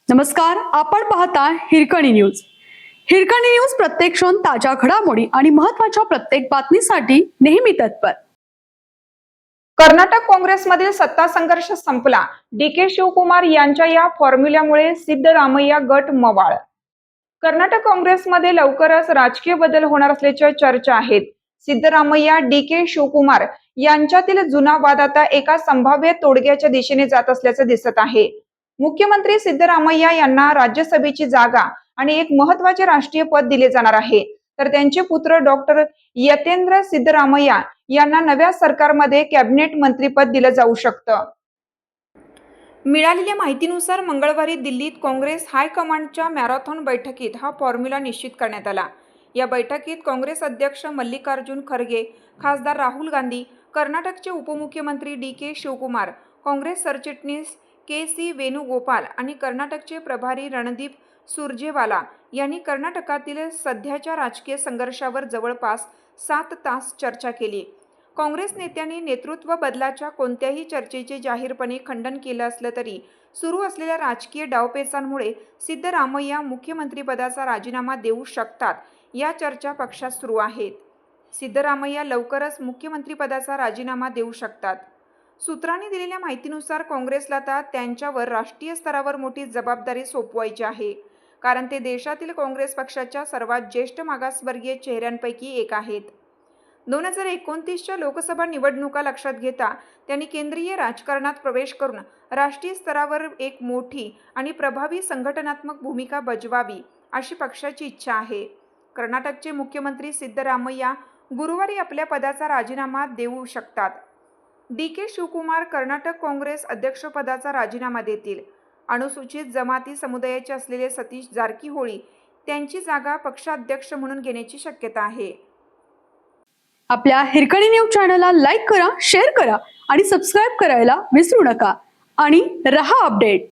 नमस्कार, आपण पाहता हिरकणी न्यूज. हिरकणी न्यूज प्रत्येक क्षण ताज्या घडामोडी आणि महत्त्वाच्या प्रत्येक बातमीसाठी नेहमी तत्पर. कर्नाटक काँग्रेसमधील सत्ता संघर्ष संपला. डी.के. शिवकुमार यांच्या या फॉर्म्युल्यामुळे सिद्धरामय्या गट मवाळ. कर्नाटक काँग्रेसमध्ये लवकरच राजकीय बदल होणार असल्याच्या चर्चा आहेत. सिद्धरामय्या डी.के. शिवकुमार यांच्यातील जुना वाद आता एका संभाव्य तोडग्याच्या दिशेने जात असल्याचे दिसत आहे. मुख्यमंत्री सिद्धरामय्या यांना राज्यसभेची जागा आणि एक महत्त्वाचे राष्ट्रीय पद दिले जाणार आहे, तर त्यांचे पुत्र डॉक्टर यतेंद्र सिद्धरामय्या यांना नव्या सरकारमध्ये कॅबिनेट मंत्रीपद दिलं जाऊ शकतं. मिळालेल्या माहितीनुसार मंगळवारी दिल्लीत काँग्रेस हायकमांडच्या मॅरेथॉन बैठकीत हा फॉर्म्युला निश्चित करण्यात आला. या बैठकीत काँग्रेस अध्यक्ष मल्लिकार्जुन खरगे, खासदार राहुल गांधी, कर्नाटकचे उपमुख्यमंत्री डी.के. शिवकुमार, काँग्रेस सरचिटणीस के.सी. वेणुगोपाल आणि कर्नाटकचे प्रभारी रणदीप सुरजेवाला यांनी कर्नाटकातील सध्याच्या राजकीय संघर्षावर जवळपास 7 तास चर्चा केली. काँग्रेस नेत्यांनी नेतृत्व बदलाच्या कोणत्याही चर्चेचे जाहीरपणे खंडन केलं असलं तरी सुरू असलेल्या राजकीय डावपेचांमुळे सिद्धरामय्या मुख्यमंत्रीपदाचा राजीनामा देऊ शकतात, या चर्चा पक्षात सुरू आहेत. सिद्धरामय्या लवकरच मुख्यमंत्रीपदाचा राजीनामा देऊ शकतात. सूत्रांनी दिलेल्या माहितीनुसार काँग्रेसला आता त्यांच्यावर राष्ट्रीय स्तरावर मोठी जबाबदारी सोपवायची आहे, कारण ते देशातील काँग्रेस पक्षाच्या सर्वात ज्येष्ठ मागासवर्गीय चेहऱ्यांपैकी एक आहेत. 2029च्या लोकसभा निवडणुका लक्षात घेता त्यांनी केंद्रीय राजकारणात प्रवेश करून राष्ट्रीय स्तरावर एक मोठी आणि प्रभावी संघटनात्मक भूमिका बजवावी, अशी पक्षाची इच्छा आहे. कर्नाटकचे मुख्यमंत्री सिद्धरामय्या गुरुवारी आपल्या पदाचा राजीनामा देऊ शकतात. डी.के. शिवकुमार कर्नाटक काँग्रेस अध्यक्षपदाचा राजीनामा देतील. अनुसूचित जमाती समुदायाचे असलेले सतीश जारकीहोळी त्यांची जागा पक्षाध्यक्ष म्हणून घेण्याची शक्यता आहे. आपल्या हिरकणी न्यूज चॅनलला लाईक करा, शेअर करा आणि सबस्क्राईब करायला विसरू नका. आणि रहा अपडेट.